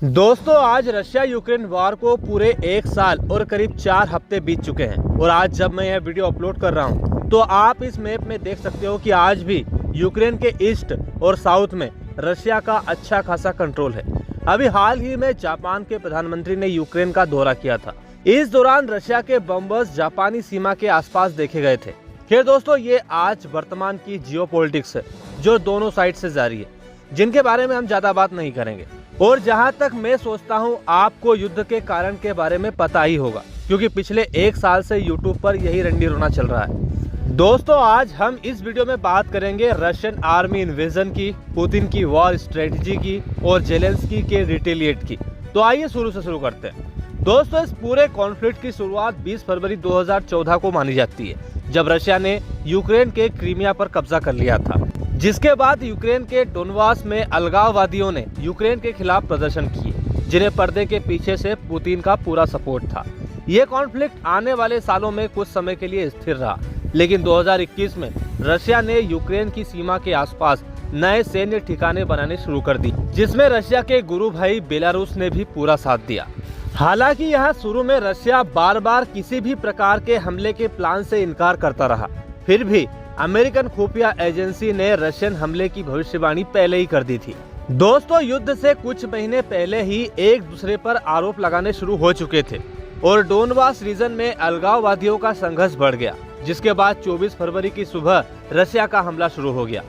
दोस्तों, आज Russia Ukraine वार को पूरे 1 साल और करीब 4 हफ्ते बीत चुके हैं और आज जब मैं यह वीडियो अपलोड कर रहा हूं तो आप इस मैप में देख सकते हो कि आज भी यूक्रेन के ईस्ट और साउथ में रशिया का अच्छा खासा कंट्रोल है। अभी हाल ही में जापान के प्रधानमंत्री ने यूक्रेन का दौरा किया था। इस दौरान रशिया के बम्बर्स जापानी सीमा के आसपास देखे गए थे। खैर दोस्तों, ये आज वर्तमान की जियोपॉलिटिक्स है जो दोनों साइड से जारी है, जिनके बारे में हम ज्यादा बात नहीं करेंगे। और जहां तक मैं सोचता हूं आपको युद्ध के कारण के बारे में पता ही होगा, क्योंकि पिछले 1 साल से यूट्यूब पर यही रंडी रोना चल रहा है। दोस्तों, आज हम इस वीडियो में बात करेंगे रशियन आर्मी इन्वेजन की, पुतिन की वॉर स्ट्रेटजी की और जेलेंस्की के रिटेलिएट की। तो आइए शुरू से शुरू करते हैं। दोस्तों, इस पूरे कॉन्फ्लिक्ट की शुरुआत 20 फरवरी 2014 को मानी जाती है, जब रशिया ने यूक्रेन के क्रीमिया पर कब्जा कर लिया था, जिसके बाद यूक्रेन के डोनबास में अलगाववादियों ने यूक्रेन के खिलाफ प्रदर्शन किए, जिन्हें पर्दे के पीछे से पुतिन का पूरा सपोर्ट था। ये कॉन्फ्लिक्ट आने वाले सालों में कुछ समय के लिए स्थिर रहा, लेकिन 2021 में रशिया ने यूक्रेन की सीमा के आसपास नए सैन्य ठिकाने बनाने शुरू कर दी, जिसमें रशिया के गुरु भाई बेलारूस ने भी पूरा साथ दिया। हालांकि यहाँ शुरू में रशिया बार बार किसी भी प्रकार के हमले के प्लान से इनकार करता रहा, फिर भी अमेरिकन खुफिया एजेंसी ने रशियन हमले की भविष्यवाणी पहले ही कर दी थी। दोस्तों, युद्ध से कुछ महीने पहले ही एक दूसरे पर आरोप लगाने शुरू हो चुके थे और डोनबास रीजन में अलगाववादियों का संघर्ष बढ़ गया, जिसके बाद 24 फरवरी की सुबह रशिया का हमला शुरू हो गया।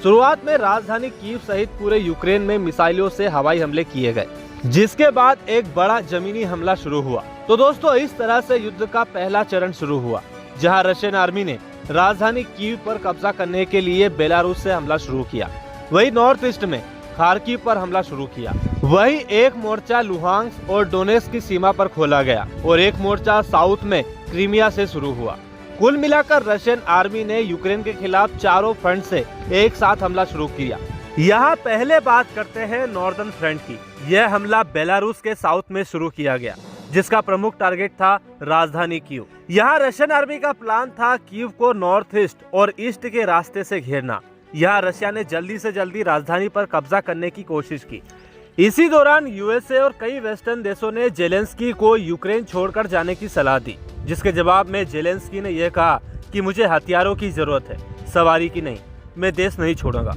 शुरुआत में राजधानी कीव सहित पूरे यूक्रेन में मिसाइलों से हवाई हमले किए गए, जिसके बाद एक बड़ा जमीनी हमला शुरू हुआ। तो दोस्तों, इस तरह से युद्ध का पहला चरण शुरू हुआ, जहां रशियन आर्मी ने राजधानी कीव पर कब्जा करने के लिए बेलारूस से हमला शुरू किया। वही नॉर्थ ईस्ट में खार्किव पर हमला शुरू किया। वही एक मोर्चा लुहांस्क और डोनेट्स्क की सीमा पर खोला गया और एक मोर्चा साउथ में क्रीमिया से शुरू हुआ। कुल मिलाकर रशियन आर्मी ने यूक्रेन के खिलाफ चारों फ्रंट से एक साथ हमला शुरू किया। यहाँ पहले बात करते हैं नॉर्दर्न फ्रंट की। यह हमला बेलारूस के साउथ में शुरू किया गया, जिसका प्रमुख टारगेट था राजधानी कीव। यहाँ रशियन आर्मी का प्लान था कीव को नॉर्थ ईस्ट और ईस्ट के रास्ते से घेरना। यहाँ रशिया ने जल्दी से जल्दी राजधानी पर कब्जा करने की कोशिश की। इसी दौरान यूएसए और कई वेस्टर्न देशों ने जेलेंस्की को यूक्रेन छोड़कर जाने की सलाह दी, जिसके जवाब में जेलेंस्की ने यह कहा कि मुझे हथियारों की जरूरत है, सवारी की नहीं, मैं देश नहीं छोड़ूंगा।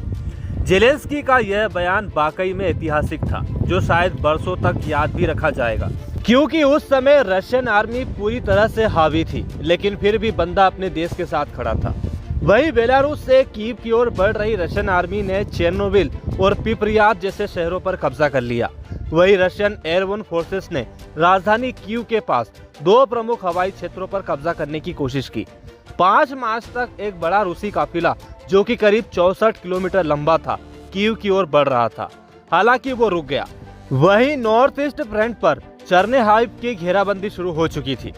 जेलेंस्की का यह बयान वाकई में ऐतिहासिक था, जो शायद बरसों तक याद भी रखा जाएगा, क्योंकि उस समय रशियन आर्मी पूरी तरह से हावी थी, लेकिन फिर भी बंदा अपने देश के साथ खड़ा था। वहीं बेलारूस से कीव की ओर बढ़ रही रशियन आर्मी ने चेर्नोबिल और पिपरियाद जैसे शहरों पर कब्जा कर लिया। वहीं रशियन एयरवन फोर्सेस ने राजधानी कीव के पास 2 प्रमुख हवाई क्षेत्रों पर कब्जा करने की कोशिश की। 5 मार्च तक एक बड़ा रूसी काफिला, जो कि करीब 64 किलोमीटर लंबा था, कीव की ओर बढ़ रहा था। हालांकि वो रुक गया। वहीं नॉर्थ ईस्ट फ्रंट पर चर्नेहाइव की घेराबंदी शुरू हो चुकी थी।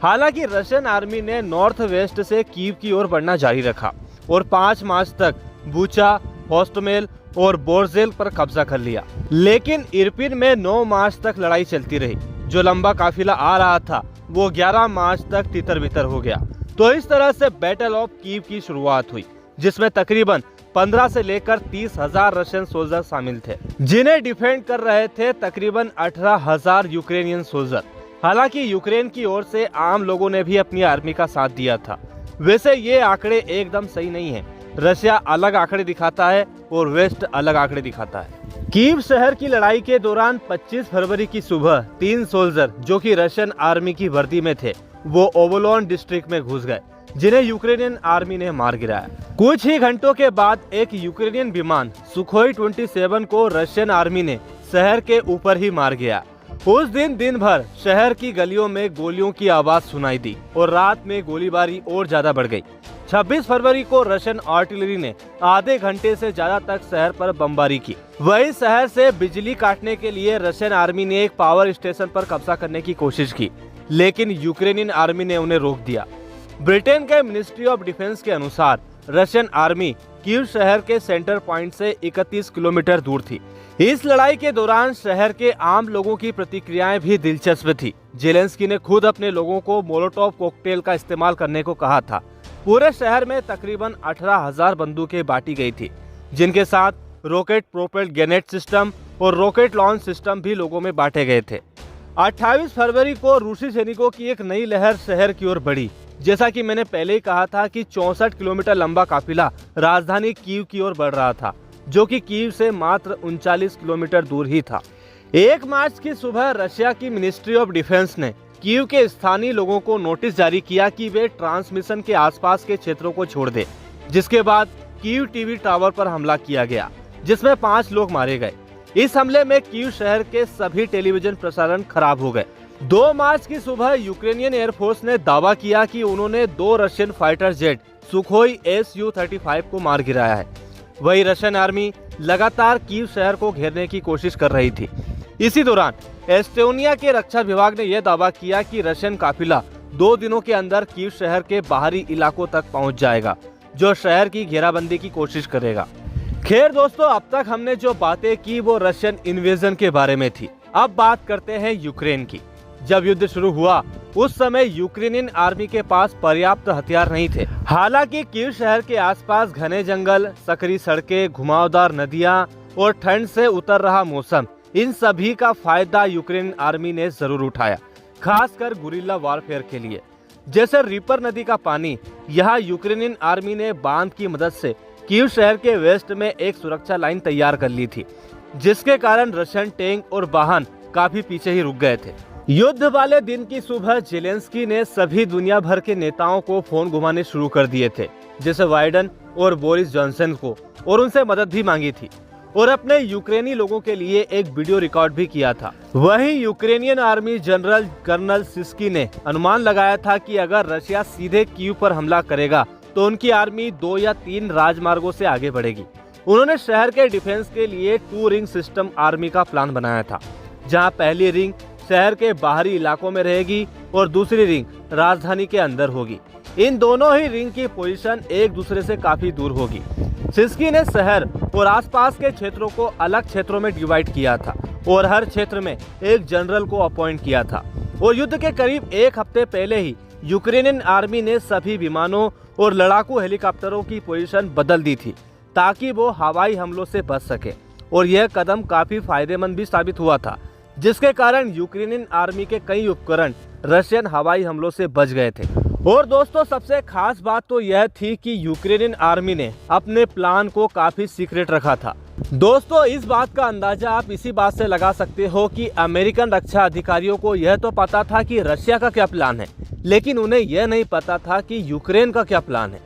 हालांकि रशियन आर्मी ने नॉर्थ वेस्ट से कीव की ओर बढ़ना जारी रखा और 5 मार्च तक बुचा, होस्टमेल और बोर्जेल पर कब्जा कर लिया। लेकिन इरपिन में 9 मार्च तक लड़ाई चलती रही। जो लंबा काफिला आ रहा था वो 11 मार्च तक तितर-बितर हो गया। तो इस तरह से बैटल ऑफ कीव की शुरुआत हुई, जिसमें तकरीबन 15 से लेकर 30,000 रशियन सोल्जर शामिल थे, जिन्हें डिफेंड कर रहे थे तकरीबन 18,000 यूक्रेनियन सोल्जर। हालांकि यूक्रेन की ओर से आम लोगों ने भी अपनी आर्मी का साथ दिया था। वैसे ये आंकड़े एकदम सही नहीं है। रशिया अलग आंकड़े दिखाता है और वेस्ट अलग आंकड़े दिखाता है। कीव शहर की लड़ाई के दौरान 25 फरवरी की सुबह 3 सोल्जर, जो कि रशियन आर्मी की वर्दी में थे, वो ओवलोन डिस्ट्रिक्ट में घुस गए, जिन्हें यूक्रेनियन आर्मी ने मार गिराया। कुछ ही घंटों के बाद एक यूक्रेनियन विमान सुखोई 27 को रशियन आर्मी ने शहर के ऊपर ही मार गया। उस दिन भर शहर की गलियों में गोलियों की आवाज सुनाई दी और रात में गोलीबारी और ज्यादा बढ़ गई। 26 फरवरी को रशियन आर्टिलरी ने आधे घंटे से ज्यादा तक शहर पर बमबारी की। वहीं शहर से बिजली काटने के लिए रशियन आर्मी ने एक पावर स्टेशन पर कब्जा करने की कोशिश की, लेकिन यूक्रेनियन आर्मी ने उन्हें रोक दिया। ब्रिटेन के मिनिस्ट्री ऑफ डिफेंस के अनुसार रशियन आर्मी कीव शहर के सेंटर पॉइंट से 31 किलोमीटर दूर थी। इस लड़ाई के दौरान शहर के आम लोगों की प्रतिक्रियाएं भी दिलचस्प थी। जेलेंस्की ने खुद अपने लोगों को मोलोटोव कॉकटेल का इस्तेमाल करने को कहा था। पूरे शहर में तकरीबन 18,000 बंदूकें बांटी गई थी, जिनके साथ रॉकेट प्रोपेल्ड ग्रेनेड सिस्टम और रॉकेट लॉन्च सिस्टम भी लोगों में बांटे गए थे। 28 फरवरी को रूसी सैनिकों की एक नई लहर शहर की ओर बढ़ी। जैसा कि मैंने पहले ही कहा था कि 64 किलोमीटर लंबा काफिला राजधानी कीव की ओर बढ़ रहा था, जो कि कीव से मात्र 39 किलोमीटर दूर ही था। 1 मार्च की सुबह रशिया की मिनिस्ट्री ऑफ डिफेंस ने कीव के स्थानीय लोगों को नोटिस जारी किया कि वे ट्रांसमिशन के आसपास के क्षेत्रों को छोड़ दें। जिसके बाद कीव टीवी टावर पर हमला किया गया, जिसमें 5 लोग मारे गए। इस हमले में कीव शहर के सभी टेलीविजन प्रसारण खराब हो गए। 2 मार्च की सुबह यूक्रेनियन एयरफोर्स ने दावा किया कि उन्होंने 2 Russian fighter jet Sukhoi Su-35 को मार गिराया है। वही रशियन आर्मी लगातार कीव शहर को घेरने की कोशिश कर रही थी। इसी दौरान एस्टोनिया के रक्षा विभाग ने यह दावा किया कि रशियन काफिला 2 दिनों के अंदर कीव शहर के बाहरी इलाकों तक पहुंच जाएगा, जो शहर की घेराबंदी की कोशिश करेगा। खैर दोस्तों, अब तक हमने जो बातें की वो रशियन इन्वेजन के बारे में थी। अब बात करते हैं यूक्रेन की। जब युद्ध शुरू हुआ उस समय यूक्रेनियन आर्मी के पास पर्याप्त हथियार नहीं थे। हालांकि कीव शहर के आसपास घने जंगल, सकरी सड़कें, घुमावदार नदियां और ठंड से उतर रहा मौसम, इन सभी का फायदा यूक्रेन आर्मी ने जरूर उठाया, खासकर गुरिल्ला वारफेयर के लिए। जैसे रीपर नदी का पानी, यहाँ यूक्रेनियन आर्मी ने बांध की मदद से कीव शहर के वेस्ट में एक सुरक्षा लाइन तैयार कर ली थी, जिसके कारण रशियन टैंक और वाहन काफी पीछे ही रुक गए थे। युद्ध वाले दिन की सुबह जेलेंस्की ने सभी दुनिया भर के नेताओं को फोन घुमाने शुरू कर दिए थे, जैसे बाइडेन और बोरिस जॉनसन को, और उनसे मदद भी मांगी थी और अपने यूक्रेनी लोगों के लिए एक वीडियो रिकॉर्ड भी किया था। वहीं यूक्रेनियन आर्मी जनरल कर्नल सिस्की ने अनुमान लगाया था कि अगर रशिया सीधे कीव पर हमला करेगा तो उनकी आर्मी 2 या 3 राजमार्गों से आगे बढ़ेगी। उन्होंने शहर के डिफेंस के लिए 2 रिंग सिस्टम आर्मी का प्लान बनाया था, जहां पहली रिंग शहर के बाहरी इलाकों में रहेगी और दूसरी रिंग राजधानी के अंदर होगी। इन दोनों ही रिंग की पोजीशन एक दूसरे से काफी दूर होगी। सिस्की ने शहर और आसपास के क्षेत्रों को अलग क्षेत्रों में डिवाइड किया था और हर क्षेत्र में एक जनरल को अपॉइंट किया था। और युद्ध के करीब 1 हफ्ते पहले ही यूक्रेनियन आर्मी ने सभी विमानों और लड़ाकू हेलीकॉप्टरों की पोजीशन बदल दी थी, ताकि वो हवाई हमलों से बच सके। और यह कदम काफी फायदेमंद भी साबित हुआ था, जिसके कारण यूक्रेनियन आर्मी के कई उपकरण रशियन हवाई हमलों से बच गए थे। और दोस्तों, सबसे खास बात तो यह थी कि यूक्रेनियन आर्मी ने अपने प्लान को काफी सीक्रेट रखा था। दोस्तों, इस बात का अंदाजा आप इसी बात से लगा सकते हो कि अमेरिकन रक्षा अधिकारियों को यह तो पता था कि रशिया का क्या प्लान है, लेकिन उन्हें यह नहीं पता था कि यूक्रेन का क्या प्लान है।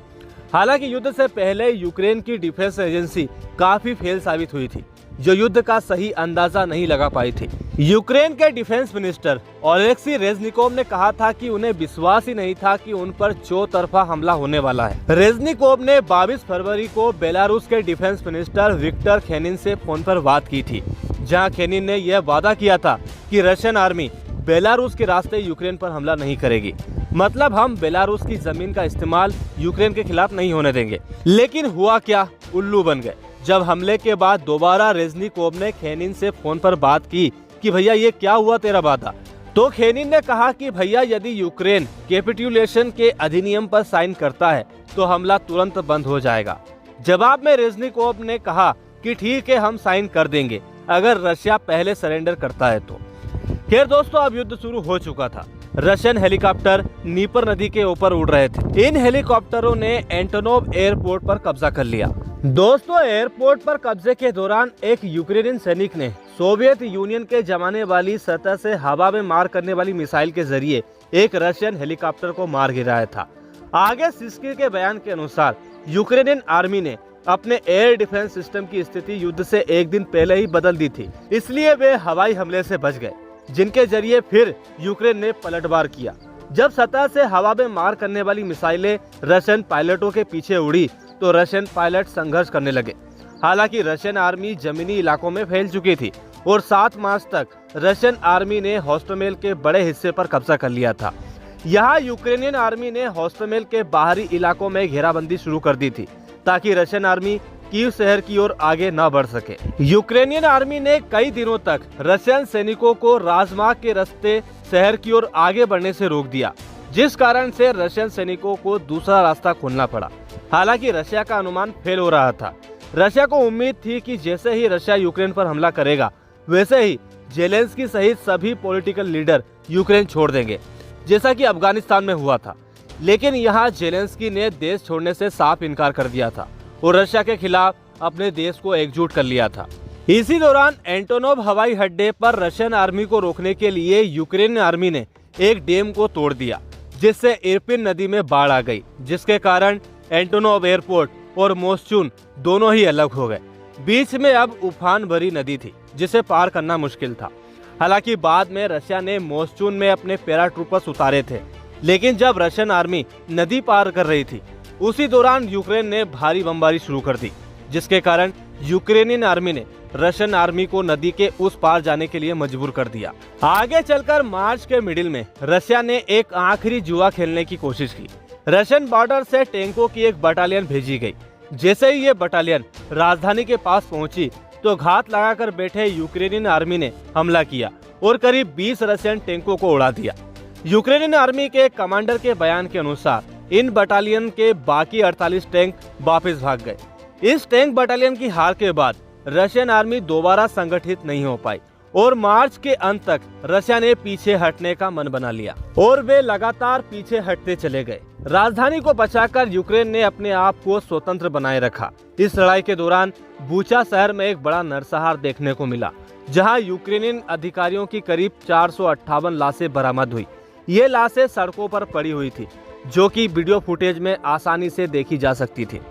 हालांकि युद्ध से पहले यूक्रेन की डिफेंस एजेंसी काफी फेल साबित हुई थी, जो युद्ध का सही अंदाजा नहीं लगा पाई थी। यूक्रेन के डिफेंस मिनिस्टर ओलेक्सी रेजनिकोव ने कहा था कि उन्हें विश्वास ही नहीं था कि उन पर चौतरफा हमला होने वाला है। रेजनिकोव ने 22 फरवरी को बेलारूस के डिफेंस मिनिस्टर विक्टर खेनिन से फोन पर बात की थी, जहां खेनिन ने यह वादा किया था कि रशियन आर्मी बेलारूस के रास्ते यूक्रेन पर हमला नहीं करेगी। मतलब हम बेलारूस की जमीन का इस्तेमाल यूक्रेन के खिलाफ नहीं होने देंगे। लेकिन हुआ क्या, उल्लू बन गए। जब हमले के बाद दोबारा रेजनिकोव ने खेनिन से फोन पर बात की कि भैया ये क्या हुआ तेरा वादा, तो खेनिन ने कहा कि भैया यदि यूक्रेन कैपिटुलेशन के अधिनियम पर साइन करता है तो हमला तुरंत बंद हो जाएगा। जवाब में रेजनिकोव ने कहा कि ठीक है, हम साइन कर देंगे अगर रशिया पहले सरेंडर करता है तो। खैर दोस्तों, अब युद्ध शुरू हो चुका था। रशियन हेलीकॉप्टर नीपर नदी के ऊपर उड़ रहे थे। इन हेलीकॉप्टरों ने एंटोनोव एयरपोर्ट पर कब्जा कर लिया। दोस्तों, एयरपोर्ट पर कब्जे के दौरान एक यूक्रेनियन सैनिक ने सोवियत यूनियन के जमाने वाली सतह से हवा में मार करने वाली मिसाइल के जरिए एक रशियन हेलीकॉप्टर को मार गिराया था। आगे सिस्की के बयान के अनुसार यूक्रेनियन आर्मी ने अपने एयर डिफेंस सिस्टम की स्थिति युद्ध से 1 दिन पहले ही बदल दी थी, इसलिए वे हवाई हमले से बच गए, जिनके जरिए फिर यूक्रेन ने पलटवार किया। जब सतह से हवा में मार करने वाली मिसाइलें रशियन पायलटों के पीछे उड़ी तो रशियन पायलट संघर्ष करने लगे। हालांकि रशियन आर्मी जमीनी इलाकों में फैल चुकी थी और 7 मार्च तक रशियन आर्मी ने होस्टोमेल के बड़े हिस्से पर कब्जा कर लिया था। यहाँ यूक्रेनियन आर्मी ने होस्टोमेल के बाहरी इलाकों में घेराबंदी शुरू कर दी थी, ताकि रशियन आर्मी कीव शहर की ओर आगे न बढ़ सके। यूक्रेनियन आर्मी ने कई दिनों तक रशियन सैनिकों को राजमार्ग के रास्ते शहर की ओर आगे बढ़ने से रोक दिया, जिस कारण से रशियन सैनिकों को दूसरा रास्ता खोलना पड़ा। हालांकि रशिया का अनुमान फेल हो रहा था। रशिया को उम्मीद थी कि जैसे ही रशिया यूक्रेन पर हमला करेगा वैसे ही जेलेंस्की सहित सभी पॉलिटिकल लीडर यूक्रेन छोड़ देंगे, जैसा कि अफगानिस्तान में हुआ था। लेकिन यहाँ जेलेंस्की ने देश छोड़ने से साफ इनकार कर दिया था और रशिया के खिलाफ अपने देश को एकजुट कर लिया था। इसी दौरान एंटोनोव हवाई अड्डे पर रशियन आर्मी को रोकने के लिए यूक्रेन आर्मी ने एक डैम को तोड़ दिया, जिससे इरपिन नदी में बाढ़ आ गई, जिसके कारण एंटोनोव एयरपोर्ट और मोस्चून दोनों ही अलग हो गए। बीच में अब उफान भरी नदी थी, जिसे पार करना मुश्किल था। हालांकि बाद में रशिया ने मोस्चून में अपने पैराट्रूपर्स उतारे थे, लेकिन जब रशियन आर्मी नदी पार कर रही थी, उसी दौरान यूक्रेन ने भारी बमबारी शुरू कर दी, जिसके कारण यूक्रेनियन आर्मी ने रशियन आर्मी को नदी के उस पार जाने के लिए मजबूर कर दिया। आगे चलकर मार्च के मिडिल में रशिया ने एक आखिरी जुआ खेलने की कोशिश की। रशियन बॉर्डर से टैंकों की एक बटालियन भेजी गई। जैसे ही ये बटालियन राजधानी के पास पहुंची तो घात लगाकर बैठे यूक्रेनियन आर्मी ने हमला किया और करीब 20 रशियन टैंकों को उड़ा दिया। यूक्रेनियन आर्मी के कमांडर के बयान के अनुसार इन बटालियन के बाकी 48 टैंक वापस भाग गए। इस टैंक बटालियन की हार के बाद रशियन आर्मी दोबारा संगठित नहीं हो पाई और मार्च के अंत तक रशिया ने पीछे हटने का मन बना लिया और वे लगातार पीछे हटते चले गए। राजधानी को बचाकर यूक्रेन ने अपने आप को स्वतंत्र बनाए रखा। इस लड़ाई के दौरान बूचा शहर में एक बड़ा नरसंहार देखने को मिला, जहां यूक्रेनियन अधिकारियों की करीब 458 लाशें बरामद हुई। ये लाशें सड़कों पर पड़ी हुई थी, जो कि वीडियो फुटेज में आसानी से देखी जा सकती थी।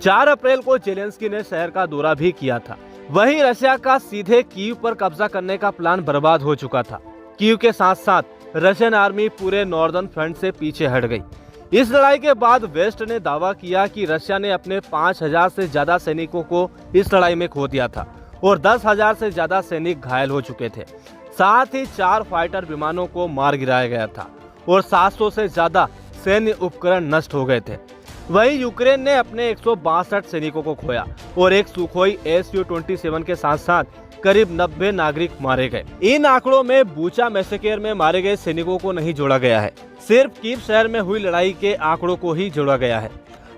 4 अप्रैल को जेलेंस्की ने शहर का दौरा भी किया था। वहीं रशिया का सीधे कीव पर कब्जा करने का प्लान बर्बाद हो चुका था। कीव के साथ साथ रशियन आर्मी पूरे नॉर्दर्न फ्रंट से पीछे हट गई। इस लड़ाई के बाद वेस्ट ने दावा किया कि रशिया ने अपने 5000 से ज्यादा सैनिकों को इस लड़ाई में खो दिया था और 10,000 से ज्यादा सैनिक घायल हो चुके थे। साथ ही 4 फाइटर विमानों को मार गिराया गया था और 700 से ज्यादा सैन्य उपकरण नष्ट हो गए थे। वहीं यूक्रेन ने अपने 162 सैनिकों को खोया और एक सुखोई Su-27 के साथ साथ करीब 90 नागरिक मारे गए। इन आंकड़ों में बूचा मैसेकेर में मारे गए सैनिकों को नहीं जोड़ा गया है, सिर्फ कीव शहर में हुई लड़ाई के आंकड़ों को ही जोड़ा गया है।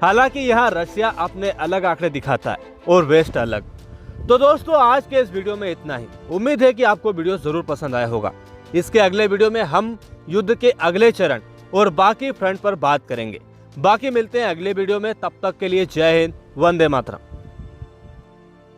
हालांकि यहाँ रशिया अपने अलग आंकड़े दिखाता है और वेस्ट अलग। तो दोस्तों, आज के इस वीडियो में इतना ही। उम्मीद है कि आपको वीडियो जरूर पसंद आया होगा। इसके अगले वीडियो में हम युद्ध के अगले चरण और बाकी फ्रंट पर बात करेंगे। बाकी मिलते हैं अगले वीडियो में, तब तक के लिए जय हिंद, वंदे मातरम।